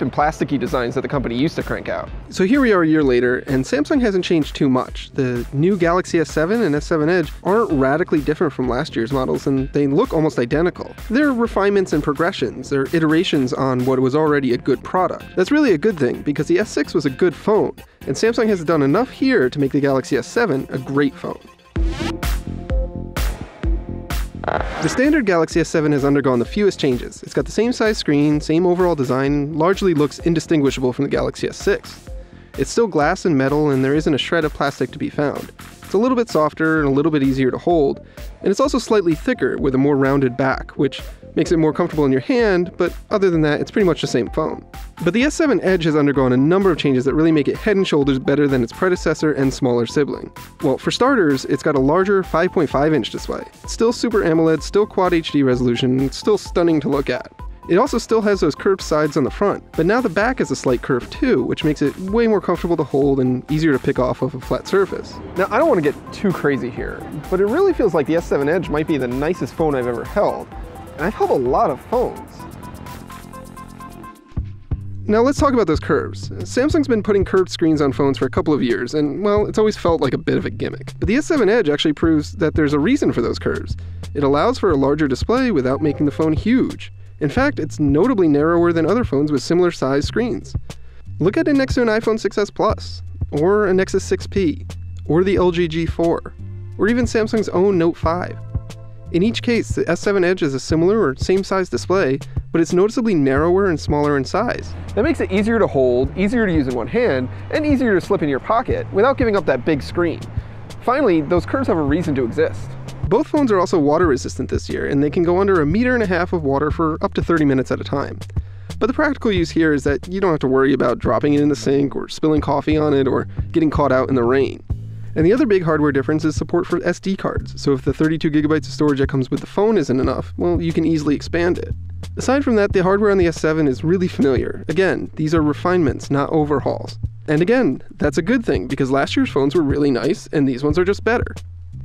and plasticky designs that the company used to crank out. So here we are a year later, and Samsung hasn't changed too much. The new Galaxy S7 and S7 Edge aren't radically different from last year's models, and they look almost identical. They're refinements and progressions. They're iterations on what was already a good product. That's really a good thing, because the S6 was a good phone, and Samsung has done enough here to make the Galaxy S7 a great phone. The standard Galaxy S7 has undergone the fewest changes. It's got the same size screen, same overall design, largely looks indistinguishable from the Galaxy S6. It's still glass and metal, and there isn't a shred of plastic to be found. It's a little bit softer and a little bit easier to hold, and it's also slightly thicker with a more rounded back, which makes it more comfortable in your hand, but other than that, it's pretty much the same phone. But the S7 Edge has undergone a number of changes that really make it head and shoulders better than its predecessor and smaller sibling. Well, for starters, it's got a larger 5.5-inch display. It's still Super AMOLED, still Quad HD resolution, and it's still stunning to look at. It also still has those curved sides on the front, but now the back has a slight curve too, which makes it way more comfortable to hold and easier to pick off of a flat surface. Now, I don't want to get too crazy here, but it really feels like the S7 Edge might be the nicest phone I've ever held. And I've held a lot of phones. Now let's talk about those curves. Samsung's been putting curved screens on phones for a couple of years, and well, it's always felt like a bit of a gimmick. But the S7 Edge actually proves that there's a reason for those curves. It allows for a larger display without making the phone huge. In fact, it's notably narrower than other phones with similar size screens. Look at it next to an iPhone 6s Plus, or a Nexus 6P, or the LG G4, or even Samsung's own Note 5. In each case, the S7 Edge has a similar or same size display, but it's noticeably narrower and smaller in size. That makes it easier to hold, easier to use in one hand, and easier to slip in your pocket without giving up that big screen. Finally, those curves have a reason to exist. Both phones are also water resistant this year, and they can go under 1.5 meters of water for up to 30 minutes at a time. But the practical use here is that you don't have to worry about dropping it in the sink or spilling coffee on it or getting caught out in the rain. And the other big hardware difference is support for SD cards, so if the 32 gigabytes of storage that comes with the phone isn't enough, well, you can easily expand it. Aside from that, the hardware on the S7 is really familiar. Again, these are refinements, not overhauls. And again, that's a good thing, because last year's phones were really nice, and these ones are just better.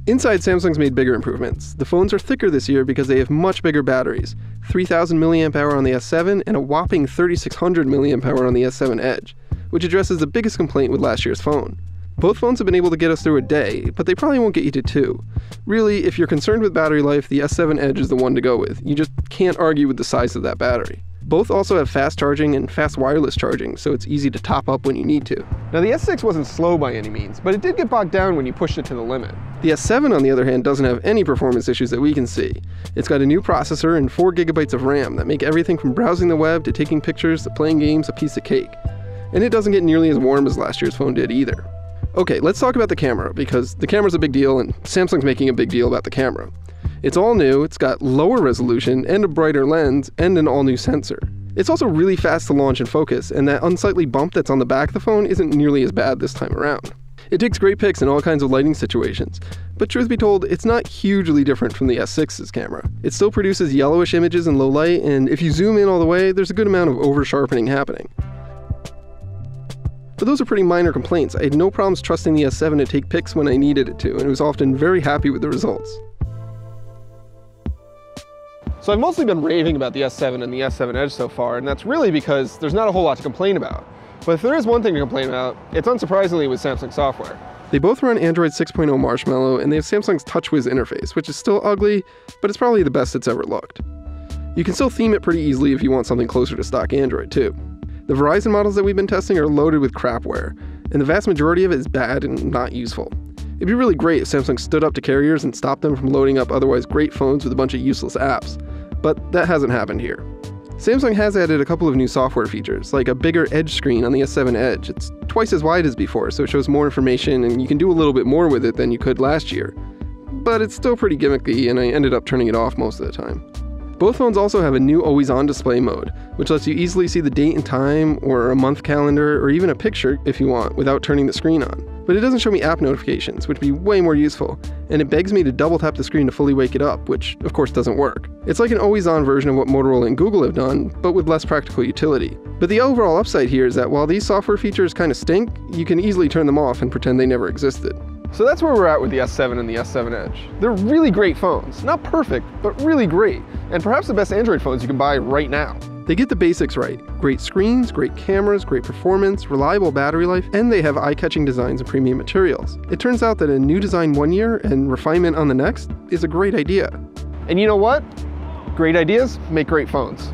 Inside, Samsung's made bigger improvements. The phones are thicker this year because they have much bigger batteries, 3000 mAh on the S7 and a whopping 3600 mAh on the S7 Edge, which addresses the biggest complaint with last year's phone. Both phones have been able to get us through a day, but they probably won't get you to 2. Really, if you're concerned with battery life, the S7 Edge is the one to go with. You just can't argue with the size of that battery. Both also have fast charging and fast wireless charging, so it's easy to top up when you need to. Now, the S6 wasn't slow by any means, but it did get bogged down when you pushed it to the limit. The S7, on the other hand, doesn't have any performance issues that we can see. It's got a new processor and 4 gigabytes of RAM that make everything from browsing the web to taking pictures to playing games a piece of cake. And it doesn't get nearly as warm as last year's phone did either. Okay, let's talk about the camera, because the camera's a big deal and Samsung's making a big deal about the camera. It's all new, it's got lower resolution and a brighter lens and an all-new sensor. It's also really fast to launch and focus, and that unsightly bump that's on the back of the phone isn't nearly as bad this time around. It takes great pics in all kinds of lighting situations, but truth be told, it's not hugely different from the S6's camera. It still produces yellowish images in low light, and if you zoom in all the way, there's a good amount of over-sharpening happening. But those are pretty minor complaints. I had no problems trusting the S7 to take pics when I needed it to, and was often very happy with the results. So I've mostly been raving about the S7 and the S7 Edge so far, and that's really because there's not a whole lot to complain about. But if there is one thing to complain about, it's unsurprisingly with Samsung software. They both run Android 6.0 Marshmallow, and they have Samsung's TouchWiz interface, which is still ugly, but it's probably the best it's ever looked. You can still theme it pretty easily if you want something closer to stock Android too. The Verizon models that we've been testing are loaded with crapware, and the vast majority of it is bad and not useful. It'd be really great if Samsung stood up to carriers and stopped them from loading up otherwise great phones with a bunch of useless apps, but that hasn't happened here. Samsung has added a couple of new software features, like a bigger Edge screen on the S7 Edge. It's twice as wide as before, so it shows more information and you can do a little bit more with it than you could last year. But it's still pretty gimmicky, and I ended up turning it off most of the time. Both phones also have a new always-on display mode, which lets you easily see the date and time, or a month calendar, or even a picture if you want, without turning the screen on. But it doesn't show me app notifications, which would be way more useful, and it begs me to double tap the screen to fully wake it up, which of course doesn't work. It's like an always-on version of what Motorola and Google have done, but with less practical utility. But the overall upside here is that while these software features kind of stink, you can easily turn them off and pretend they never existed. So that's where we're at with the S7 and the S7 Edge. They're really great phones. Not perfect, but really great. And perhaps the best Android phones you can buy right now. They get the basics right. Great screens, great cameras, great performance, reliable battery life, and they have eye-catching designs and premium materials. It turns out that a new design one year and refinement on the next is a great idea. And you know what? Great ideas make great phones.